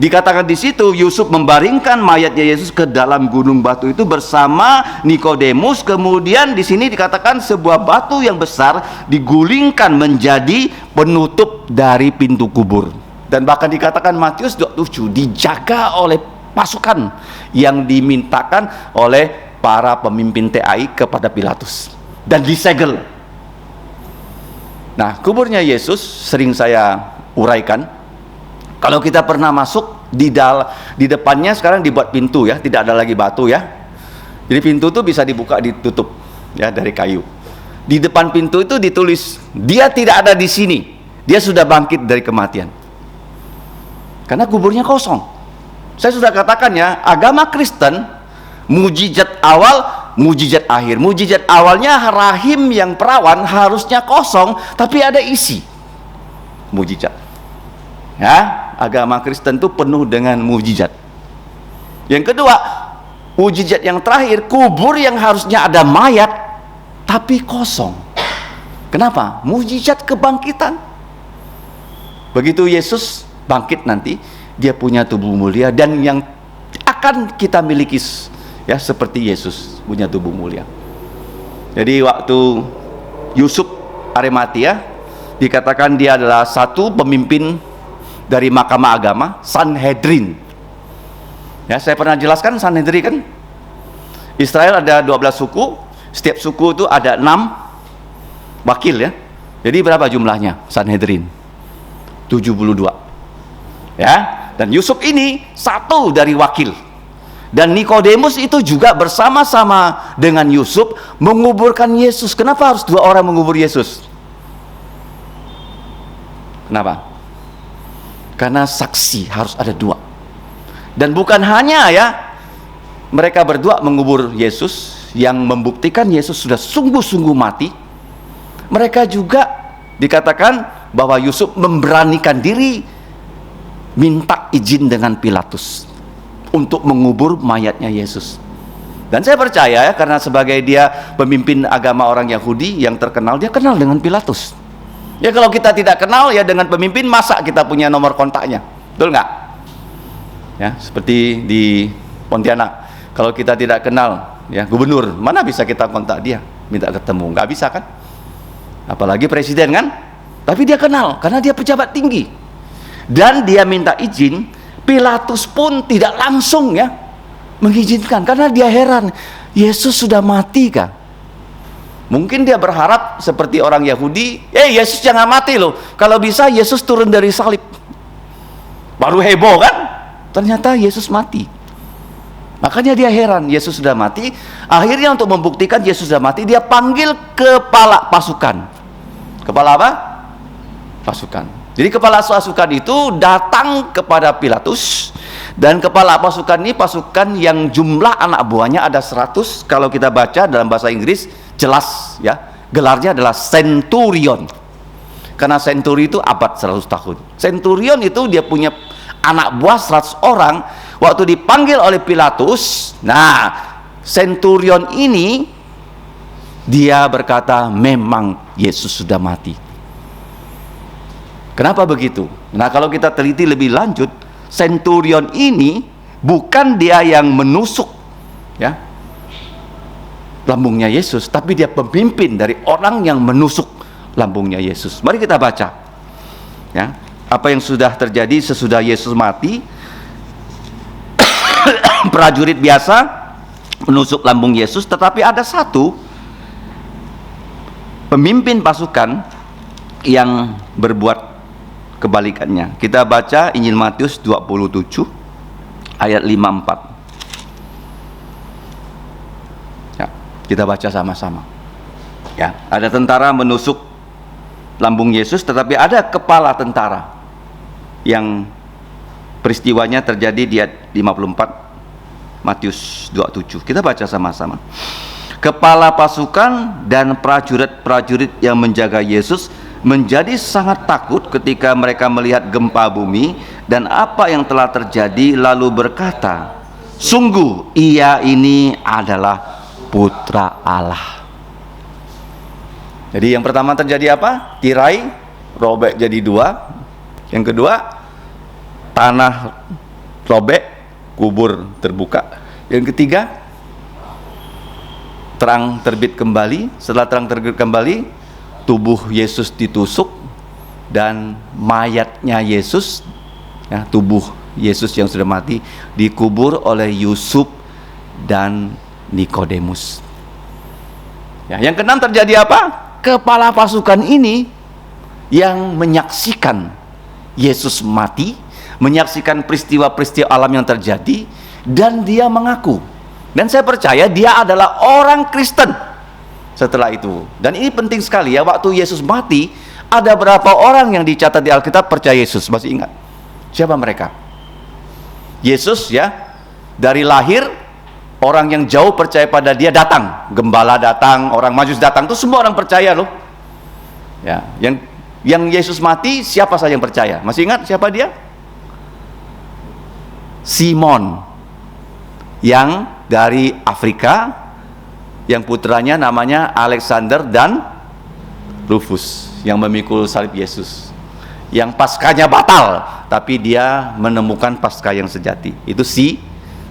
dikatakan di situ Yusuf membaringkan mayatnya Yesus ke dalam gunung batu itu bersama Nikodemus. Kemudian di sini dikatakan sebuah batu yang besar digulingkan menjadi penutup dari pintu kubur. Dan bahkan dikatakan Matius 27 dijaga oleh pasukan yang dimintakan oleh para pemimpin TAI kepada Pilatus, dan disegel. Nah, kuburnya Yesus sering saya uraikan. Kalau kita pernah masuk di depannya sekarang dibuat pintu, ya, tidak ada lagi batu, ya. Jadi pintu itu bisa dibuka, ditutup, ya, dari kayu. Di depan pintu itu ditulis, dia tidak ada di sini, dia sudah bangkit dari kematian. Karena kuburnya kosong. Saya sudah katakan, ya, agama Kristen mujizat awal, mujizat akhir. Mujizat awalnya rahim yang perawan harusnya kosong, tapi ada isi. Mujizat. Ya, agama Kristen itu penuh dengan mujizat. Yang kedua, mujizat yang terakhir, kubur yang harusnya ada mayat tapi kosong. Kenapa? Mujizat kebangkitan. Begitu Yesus bangkit nanti, dia punya tubuh mulia, dan yang akan kita miliki, ya, seperti Yesus punya tubuh mulia. Jadi waktu Yusuf Arimatia, dikatakan dia adalah satu pemimpin dari Mahkamah Agama, Sanhedrin. Ya, saya pernah jelaskan Sanhedrin, kan? Israel ada 12 suku, setiap suku itu ada 6 wakil, ya. Jadi berapa jumlahnya Sanhedrin? 72. Ya, dan Yusuf ini satu dari wakil. Dan Nikodemus itu juga bersama-sama dengan Yusuf menguburkan Yesus. Kenapa harus 2 orang mengubur Yesus? Kenapa? Karena saksi harus ada 2. Dan bukan hanya, ya, mereka berdua mengubur Yesus yang membuktikan Yesus sudah sungguh-sungguh mati. Mereka juga dikatakan bahwa Yusuf memberanikan diri minta izin dengan Pilatus untuk mengubur mayatnya Yesus. Dan saya percaya ya, karena sebagai dia pemimpin agama orang Yahudi yang terkenal, dia kenal dengan Pilatus. Ya kalau kita tidak kenal ya dengan pemimpin, masa kita punya nomor kontaknya? Betul nggak? Ya, seperti di Pontianak, kalau kita tidak kenal ya gubernur, mana bisa kita kontak dia, minta ketemu? Nggak bisa kan? Apalagi presiden kan? Tapi dia kenal karena dia pejabat tinggi. Dan dia minta izin, Pilatus pun tidak langsung ya mengizinkan, karena dia heran, Yesus sudah mati kah? Mungkin dia berharap seperti orang Yahudi, Yesus jangan mati loh, kalau bisa Yesus turun dari salib, baru heboh kan? Ternyata Yesus mati. Makanya dia heran, Yesus sudah mati. Akhirnya untuk membuktikan Yesus sudah mati, dia panggil kepala pasukan. Kepala apa? Pasukan. Jadi kepala pasukan itu datang kepada Pilatus, dan kepala pasukan ini pasukan yang jumlah anak buahnya ada 100. Kalau kita baca dalam bahasa Inggris jelas ya, gelarnya adalah centurion. Karena centuri itu abad 100 tahun. Centurion itu dia punya anak buah 100 orang. Waktu dipanggil oleh Pilatus, nah centurion ini dia berkata, memang Yesus sudah mati. Kenapa begitu? Nah kalau kita teliti lebih lanjut, centurion ini bukan dia yang menusuk ya lambungnya Yesus, tapi dia pemimpin dari orang yang menusuk lambungnya Yesus. Mari kita baca ya, apa yang sudah terjadi sesudah Yesus mati. Prajurit biasa menusuk lambung Yesus, tetapi ada satu pemimpin pasukan yang berbuat kebalikannya. Kita baca Injil Matius 27 ayat 54. Ya, kita baca sama-sama. Ya, ada tentara menusuk lambung Yesus, tetapi ada kepala tentara yang peristiwanya terjadi di ayat 54 Matius 27. Kita baca sama-sama. Kepala pasukan dan prajurit-prajurit yang menjaga Yesus menjadi sangat takut ketika mereka melihat gempa bumi dan apa yang telah terjadi, lalu berkata, sungguh ia ini adalah Putra Allah. Jadi yang pertama terjadi apa? Tirai robek jadi dua. Yang kedua, tanah robek, kubur terbuka. Yang ketiga, terang terbit kembali. Setelah terang terbit kembali, tubuh Yesus ditusuk dan mayatnya Yesus ya, tubuh Yesus yang sudah mati dikubur oleh Yusuf dan Nikodemus. Ya, yang keenam terjadi apa? Kepala pasukan ini yang menyaksikan Yesus mati, menyaksikan peristiwa-peristiwa alam yang terjadi, dan dia mengaku. Dan saya percaya dia adalah orang Kristen setelah itu. Dan ini penting sekali ya, waktu Yesus mati, ada berapa orang yang dicatat di Alkitab percaya Yesus? Masih ingat? Siapa mereka? Yesus ya, dari lahir, orang yang jauh percaya pada dia datang. Gembala datang, orang Majus datang, itu semua orang percaya loh. Ya, yang Yesus mati, siapa saja yang percaya? Masih ingat siapa dia? Simon, yang dari Afrika, yang putranya namanya Alexander dan Rufus, yang memikul salib Yesus, yang paskahnya batal, tapi dia menemukan paskah yang sejati. Itu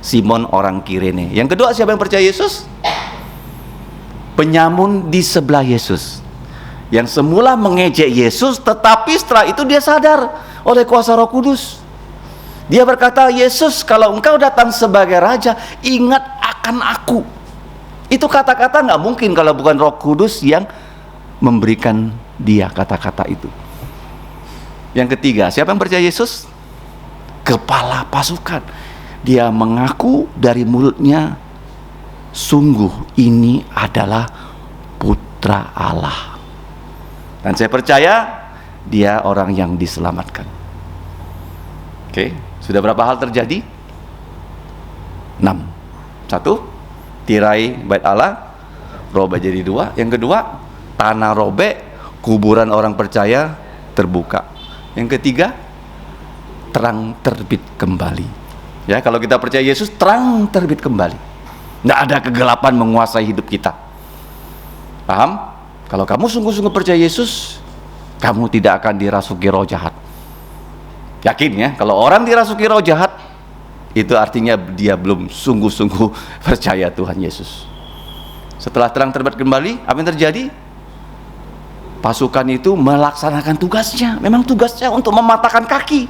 Simon orang Kirene. Yang kedua, siapa yang percaya Yesus? Penyamun di sebelah Yesus, yang semula mengejek Yesus, tetapi setelah itu dia sadar oleh kuasa Roh Kudus. Dia berkata, Yesus, kalau engkau datang sebagai raja, ingat akan aku. Itu kata-kata nggak mungkin kalau bukan Roh Kudus yang memberikan dia kata-kata itu. Yang ketiga, siapa yang percaya Yesus? Kepala pasukan. Dia mengaku dari mulutnya, sungguh ini adalah Putra Allah. Dan saya percaya dia orang yang diselamatkan. Oke, sudah berapa hal terjadi? 6. 1, tirai bait Allah robek jadi 2. Yang kedua, tanah robek, kuburan orang percaya terbuka. Yang ketiga, terang terbit kembali. Ya, kalau kita percaya Yesus, terang terbit kembali. Tidak ada kegelapan menguasai hidup kita. Paham? Kalau kamu sungguh-sungguh percaya Yesus, kamu tidak akan dirasuki roh jahat. Yakin ya, kalau orang dirasuki roh jahat, itu artinya dia belum sungguh-sungguh percaya Tuhan Yesus. Setelah terang terbit kembali, apa yang terjadi? Pasukan itu melaksanakan tugasnya. Memang tugasnya untuk mematahkan kaki.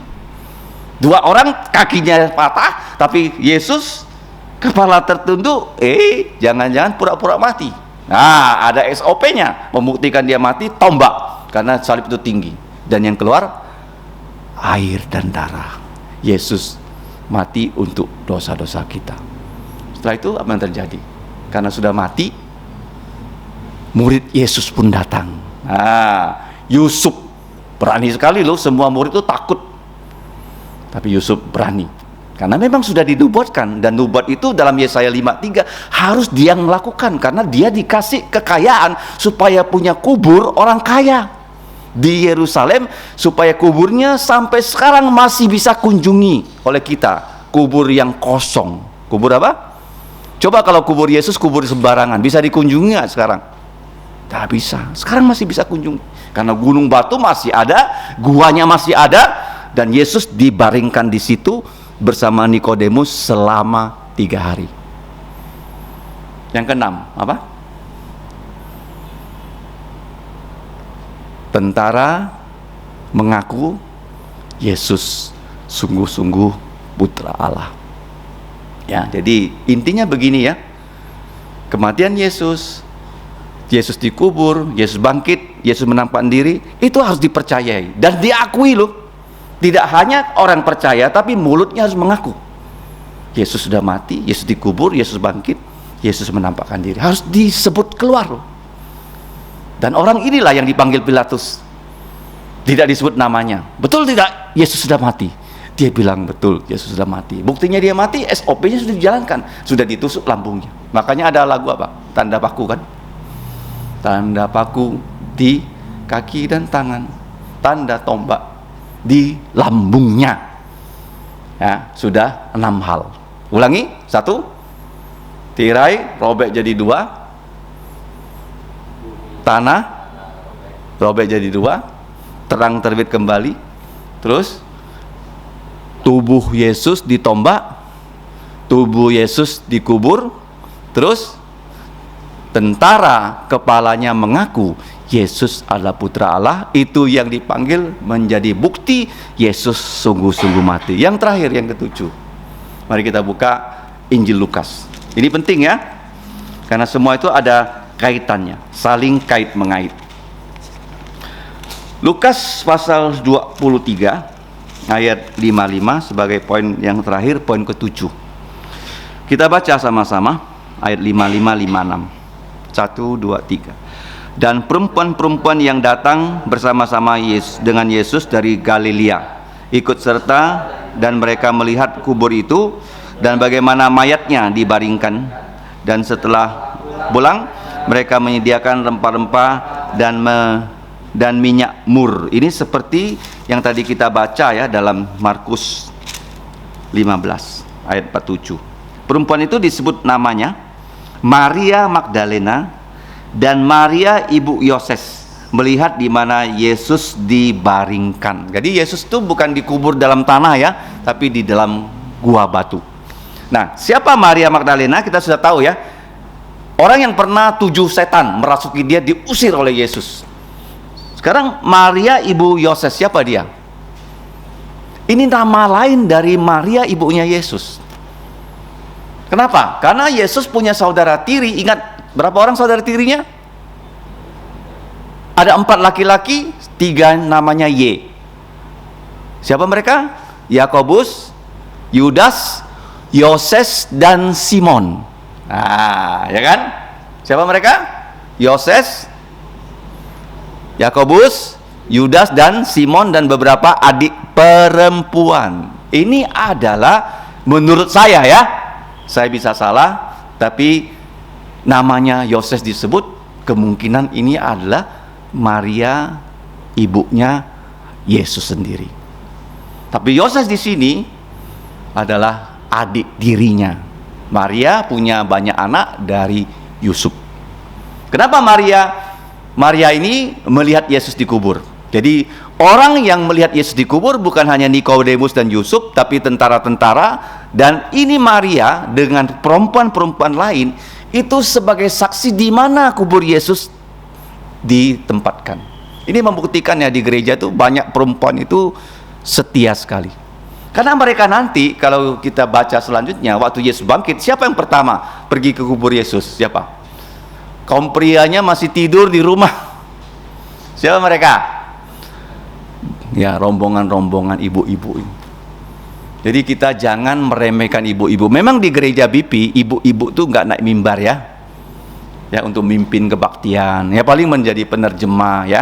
2 orang kakinya patah, tapi Yesus kepala tertunduk, jangan-jangan pura-pura mati. Nah, ada SOP-nya, membuktikan dia mati, tombak, karena salib itu tinggi. Dan yang keluar, air dan darah. Yesus mati untuk dosa-dosa kita. Setelah itu apa yang terjadi? Karena sudah mati, murid Yesus pun datang. Nah, Yusuf berani sekali loh, semua murid itu takut. Tapi Yusuf berani. Karena memang sudah dinubuatkan, dan nubuat itu dalam Yesaya 5:3 harus dia melakukan, karena dia dikasih kekayaan supaya punya kubur orang kaya di Yerusalem, supaya kuburnya sampai sekarang masih bisa kunjungi oleh kita. Kubur yang kosong. Kubur apa? Coba kalau kubur Yesus kubur sembarangan, bisa dikunjungi nggak sekarang? Tidak bisa. Sekarang masih bisa kunjungi, karena gunung batu masih ada, guanya masih ada, dan Yesus dibaringkan di situ bersama Nikodemus selama 3 hari. Yang keenam, apa? Tentara mengaku Yesus sungguh-sungguh putra Allah. Ya, jadi intinya begini ya. Kematian Yesus, Yesus dikubur, Yesus bangkit, Yesus menampakkan diri, itu harus dipercayai dan diakui loh. Tidak hanya orang percaya, tapi mulutnya harus mengaku. Yesus sudah mati, Yesus dikubur, Yesus bangkit, Yesus menampakkan diri. Harus disebut keluar loh. Dan orang inilah yang dipanggil Pilatus. Tidak disebut namanya. Betul tidak? Yesus sudah mati. Dia bilang betul, Yesus sudah mati. Buktinya dia mati, SOP-nya sudah dijalankan. Sudah ditusuk lambungnya. Makanya ada lagu apa? Tanda paku kan? Tanda paku di kaki dan tangan. Tanda tombak di lambungnya. Ya, sudah 6 hal. Ulangi, 1, tirai robek jadi 2, tanah robek jadi 2, terang terbit kembali, terus tubuh Yesus ditombak, tubuh Yesus dikubur, terus tentara kepalanya mengaku Yesus adalah putra Allah. Itu yang dipanggil menjadi bukti Yesus sungguh-sungguh mati. Yang terakhir, yang ke-7, mari kita buka Injil Lukas. Ini penting ya, karena semua itu ada kaitannya, saling kait mengait. Lukas pasal 23 ayat 55 sebagai poin yang terakhir, poin ke-7. Kita baca sama-sama ayat 55-56. 1, 2, 3. Dan perempuan-perempuan yang datang bersama-sama dengan Yesus dari Galilea ikut serta, dan mereka melihat kubur itu dan bagaimana mayatnya dibaringkan. Dan setelah pulang, mereka menyediakan rempah-rempah dan minyak mur. Ini seperti yang tadi kita baca ya dalam Markus 15 ayat 47. Perempuan itu disebut namanya Maria Magdalena dan Maria ibu Yoses, melihat di mana Yesus dibaringkan. Jadi Yesus itu bukan dikubur dalam tanah ya, tapi di dalam gua batu. Nah, siapa Maria Magdalena? Kita sudah tahu ya, orang yang pernah 7 setan merasuki dia, diusir oleh Yesus. Sekarang Maria ibu Yoses, siapa dia? Ini nama lain dari Maria ibunya Yesus. Kenapa? Karena Yesus punya saudara tiri. Ingat berapa orang saudara tirinya? Ada 4 laki-laki, 3 namanya Y. Siapa mereka? Yakobus, Yudas, Yoses, dan Simon. Nah, ya kan? Siapa mereka? Yoses, Yakobus, Yudas, dan Simon, dan beberapa adik perempuan. Ini adalah, menurut saya ya, saya bisa salah, tapi namanya Yoses disebut, kemungkinan ini adalah Maria ibunya Yesus sendiri. Tapi Yoses di sini adalah adik dirinya. Maria punya banyak anak dari Yusuf. Kenapa Maria ini melihat Yesus dikubur? Jadi orang yang melihat Yesus dikubur bukan hanya Nikodemus dan Yusuf, tapi tentara-tentara, dan ini Maria dengan perempuan-perempuan lain itu sebagai saksi di mana kubur Yesus ditempatkan. Ini membuktikan ya di gereja itu banyak perempuan itu setia sekali. Karena mereka nanti kalau kita baca selanjutnya waktu Yesus bangkit, siapa yang pertama pergi ke kubur Yesus? Siapa? Kaum prianya masih tidur di rumah. Siapa mereka? Ya, rombongan-rombongan ibu-ibu ini. Jadi kita jangan meremehkan ibu-ibu. Memang di gereja BP ibu-ibu tuh nggak naik mimbar ya. Ya, untuk mimpin kebaktian. Ya paling menjadi penerjemah ya.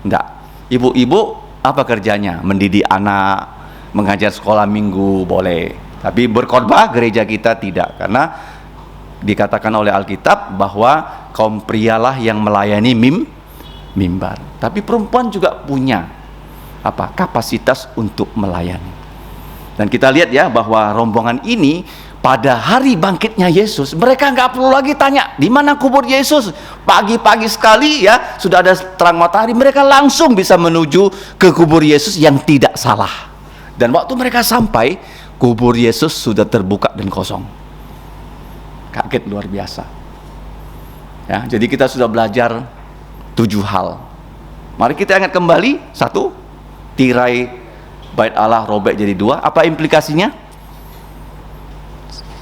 Enggak. Ibu-ibu apa kerjanya? Mendidik anak, mengajar sekolah minggu boleh. Tapi berkhotbah gereja kita tidak, karena dikatakan oleh Alkitab bahwa kaum prialah yang melayani mimbar. Tapi perempuan juga punya kapasitas untuk melayani. Dan kita lihat ya bahwa rombongan ini pada hari bangkitnya Yesus, mereka nggak perlu lagi tanya di mana kubur Yesus. Pagi-pagi sekali ya, sudah ada terang matahari, mereka langsung bisa menuju ke kubur Yesus yang tidak salah. Dan waktu mereka sampai, kubur Yesus sudah terbuka dan kosong. Kaget luar biasa. Ya, jadi kita sudah belajar 7 hal. Mari kita ingat kembali. 1, tirai bait Allah robek jadi 2. Apa implikasinya?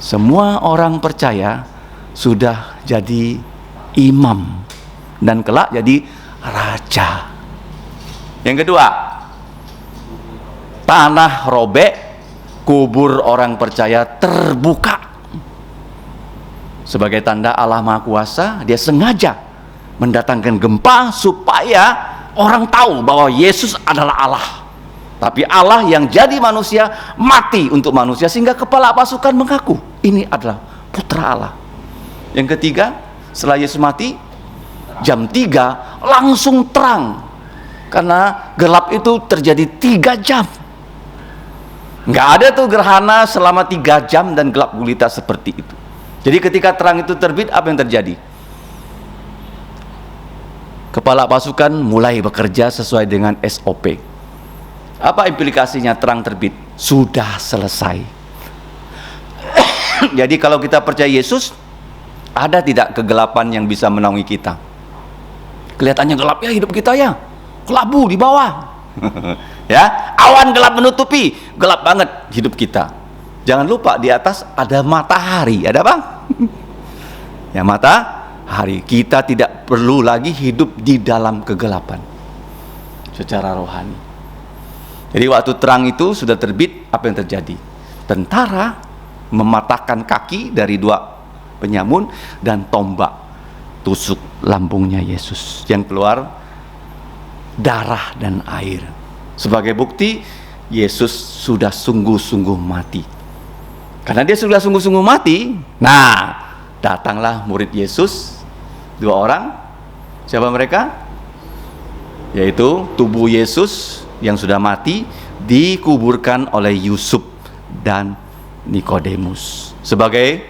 Semua orang percaya sudah jadi imam dan kelak jadi raja. Yang kedua, tanah robek, kubur orang percaya terbuka. Sebagai tanda Allah Maha Kuasa, dia sengaja mendatangkan gempa supaya orang tahu bahwa Yesus adalah Allah. Tapi Allah yang jadi manusia mati untuk manusia, sehingga kepala pasukan mengaku ini adalah putra Allah. Yang ketiga, setelah Yesus mati, jam 3 langsung terang. Karena gelap itu terjadi 3 jam. Nggak ada tuh gerhana selama 3 jam dan gelap gulita seperti itu. Jadi ketika terang itu terbit, apa yang terjadi? Kepala pasukan mulai bekerja sesuai dengan SOP. Apa implikasinya terang terbit? Sudah selesai. Jadi kalau kita percaya Yesus, ada tidak kegelapan yang bisa menaungi kita? Kelihatannya gelap ya hidup kita ya, kelabu di bawah. Ya, awan gelap menutupi, gelap banget hidup kita. Jangan lupa di atas ada matahari. Ada apa? Ya, matahari. Kita tidak perlu lagi hidup di dalam kegelapan secara rohani. Jadi waktu terang itu sudah terbit, apa yang terjadi? Tentara mematahkan kaki dari 2 penyamun dan tombak tusuk lambungnya Yesus, yang keluar darah dan air. Sebagai bukti Yesus sudah sungguh-sungguh mati. Karena dia sudah sungguh-sungguh mati, nah datanglah murid Yesus 2 orang. Siapa mereka? Yaitu tubuh Yesus yang sudah mati dikuburkan oleh Yusuf dan Nikodemus sebagai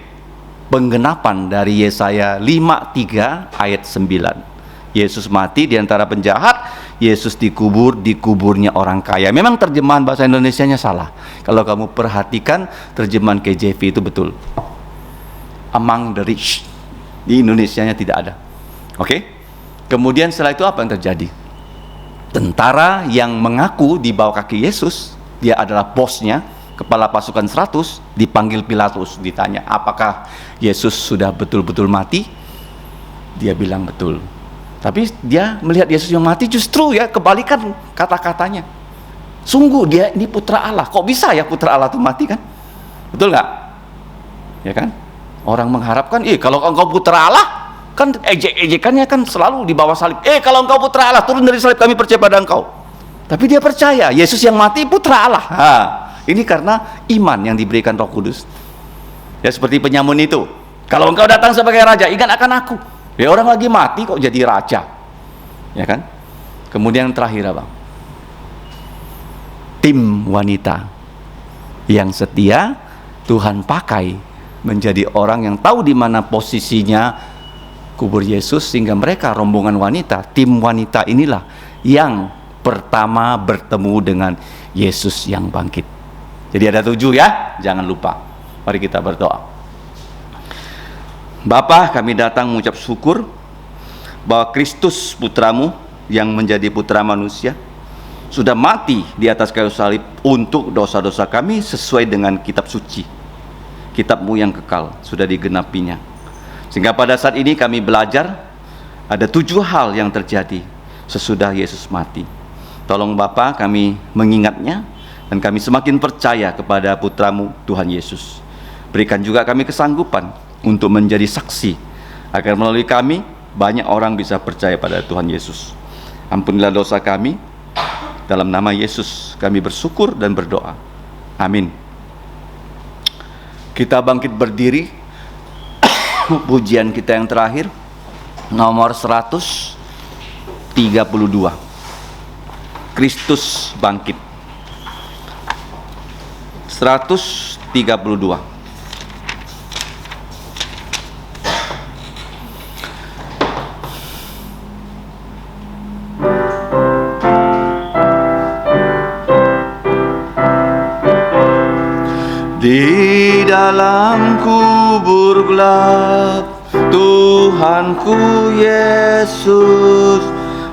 penggenapan dari Yesaya 53 ayat 9. Yesus mati di antara penjahat, Yesus dikubur di kuburnya orang kaya. Memang terjemahan bahasa Indonesianya salah. Kalau kamu perhatikan terjemahan KJV itu betul. Among the rich. Di Indonesianya tidak ada. Oke? Kemudian setelah itu apa yang terjadi? Tentara yang mengaku di bawah kaki Yesus, dia adalah bosnya, kepala pasukan 100, dipanggil Pilatus, ditanya, apakah Yesus sudah betul-betul mati? Dia bilang betul. Tapi dia melihat Yesus yang mati justru ya kebalikan kata-katanya. Sungguh dia ini putra Allah. Kok bisa ya putra Allah itu mati kan? Betul nggak? Ya kan? Orang mengharapkan, kalau engkau putra Allah, kan ejek-ejekannya kan selalu di bawah salib. Kalau engkau putra Allah, turun dari salib, kami percaya pada engkau. Tapi dia percaya Yesus yang mati putra Allah. Ini karena iman yang diberikan Roh Kudus. Ya seperti penyamun itu. Kalau engkau datang sebagai raja, ingat akan aku. Ya orang lagi mati kok jadi raja. Ya kan? Kemudian yang terakhir apa? Tim wanita yang setia Tuhan pakai menjadi orang yang tahu di mana posisinya kubur Yesus, sehingga mereka, rombongan wanita, tim wanita inilah yang pertama bertemu dengan Yesus yang bangkit. Jadi ada 7 ya, jangan lupa. Mari kita berdoa. Bapa, kami datang mengucap syukur bahwa Kristus putramu yang menjadi putra manusia sudah mati di atas kayu salib untuk dosa-dosa kami sesuai dengan kitab suci. Kitab-Mu yang kekal sudah digenapinya. Sehingga pada saat ini kami belajar ada 7 hal yang terjadi sesudah Yesus mati. Tolong Bapa kami mengingatnya, dan kami semakin percaya kepada putra-Mu Tuhan Yesus. Berikan juga kami kesanggupan untuk menjadi saksi, agar melalui kami banyak orang bisa percaya pada Tuhan Yesus. Ampunilah dosa kami. Dalam nama Yesus kami bersyukur dan berdoa. Amin. Kita bangkit berdiri. Pujian kita yang terakhir, nomor 132. Kristus bangkit. 132. Di dalam kubur gelap, Tuhanku Yesus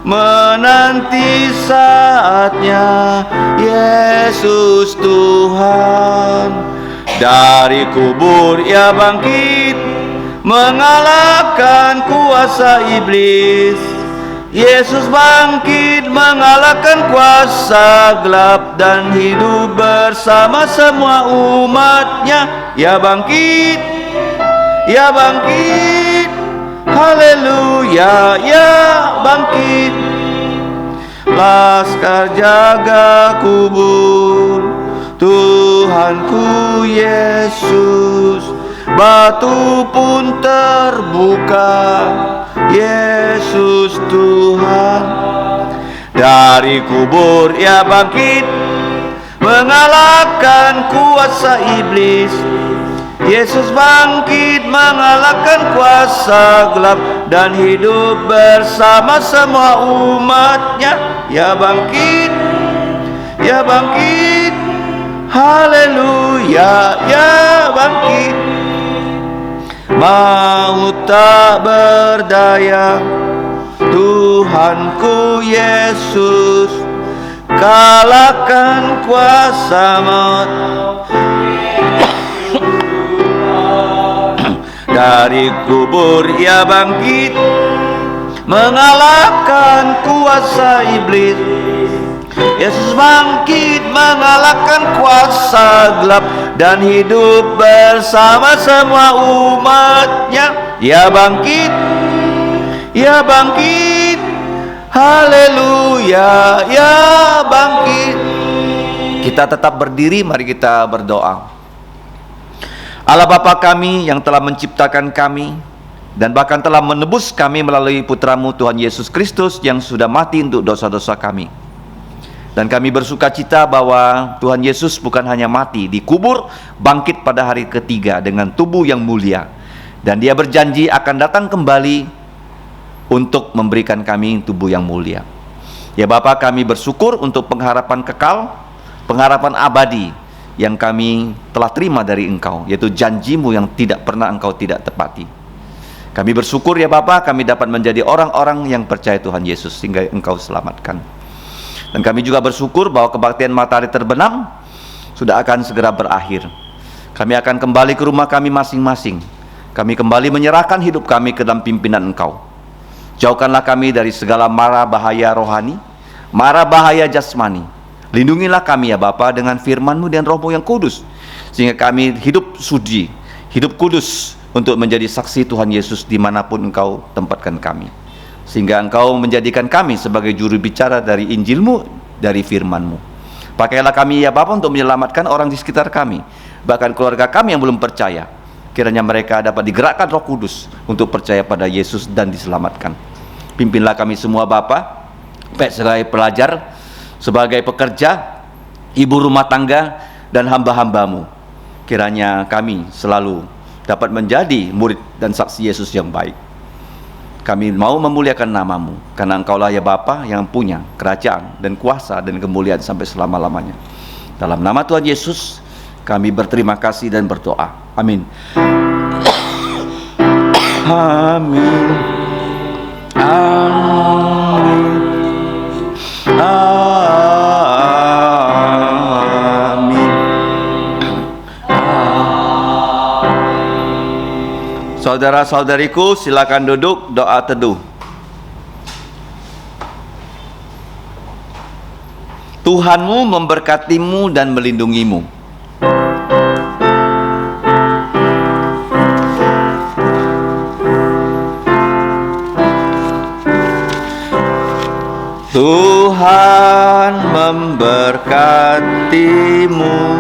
menanti saatnya. Yesus Tuhan, dari kubur Ia bangkit, mengalahkan kuasa iblis. Yesus bangkit mengalahkan kuasa gelap dan hidup bersama semua umat-Nya. Ia bangkit, Ia bangkit, haleluya, Ia bangkit. Laskar jaga kubur, Tuhanku Yesus, batu pun terbuka. Yesus Tuhan, dari kubur Ia bangkit, mengalahkan kuasa iblis. Yesus bangkit mengalahkan kuasa gelap dan hidup bersama semua umat-Nya. Ia bangkit, Ia bangkit, haleluya, Ia bangkit. Maut tak berdaya, Tuhanku Yesus kalahkan kuasa maut. Dari kubur Ia bangkit, mengalahkan kuasa iblis. Yesus bangkit mengalahkan kuasa gelap dan hidup bersama semua umat-Nya. Ia bangkit, Ia bangkit, haleluya, Ia bangkit. Kita tetap berdiri, mari kita berdoa. Allah Bapa kami yang telah menciptakan kami dan bahkan telah menebus kami melalui putra-Mu Tuhan Yesus Kristus yang sudah mati untuk dosa-dosa kami. Dan kami bersuka cita bahwa Tuhan Yesus bukan hanya mati, dikubur, bangkit pada hari ketiga dengan tubuh yang mulia. Dan Dia berjanji akan datang kembali untuk memberikan kami tubuh yang mulia. Ya Bapa, kami bersyukur untuk pengharapan kekal, pengharapan abadi yang kami telah terima dari Engkau, yaitu janji-Mu yang tidak pernah Engkau tidak tepati. Kami bersyukur ya Bapa, kami dapat menjadi orang-orang yang percaya Tuhan Yesus sehingga Engkau selamatkan. Dan kami juga bersyukur bahwa kebaktian matahari terbenam sudah akan segera berakhir. Kami akan kembali ke rumah kami masing-masing. Kami kembali menyerahkan hidup kami ke dalam pimpinan Engkau. Jauhkanlah kami dari segala mara bahaya rohani, mara bahaya jasmani. Lindungilah kami ya Bapa dengan firman-Mu dan Roh-Mu yang kudus, sehingga kami hidup suci, hidup kudus untuk menjadi saksi Tuhan Yesus dimanapun Engkau tempatkan kami. Sehingga Engkau menjadikan kami sebagai juru bicara dari Injil-Mu, dari firman-Mu. Pakailah kami ya Bapa untuk menyelamatkan orang di sekitar kami, bahkan keluarga kami yang belum percaya. Kiranya mereka dapat digerakkan Roh Kudus untuk percaya pada Yesus dan diselamatkan. Pimpinlah kami semua Bapa, baik sebagai pelajar, sebagai pekerja, ibu rumah tangga, dan hamba-hamba-Mu. Kiranya kami selalu dapat menjadi murid dan saksi Yesus yang baik. Kami mau memuliakan nama-Mu, karena Engkaulah ya Bapa yang punya kerajaan dan kuasa dan kemuliaan sampai selama-lamanya. Dalam nama Tuhan Yesus, kami berterima kasih dan berdoa. Amin. Amin. Amin. Amin. Saudara-saudariku, silakan duduk, doa teduh. Tuhanmu memberkatimu dan melindungimu. Tuhan memberkatimu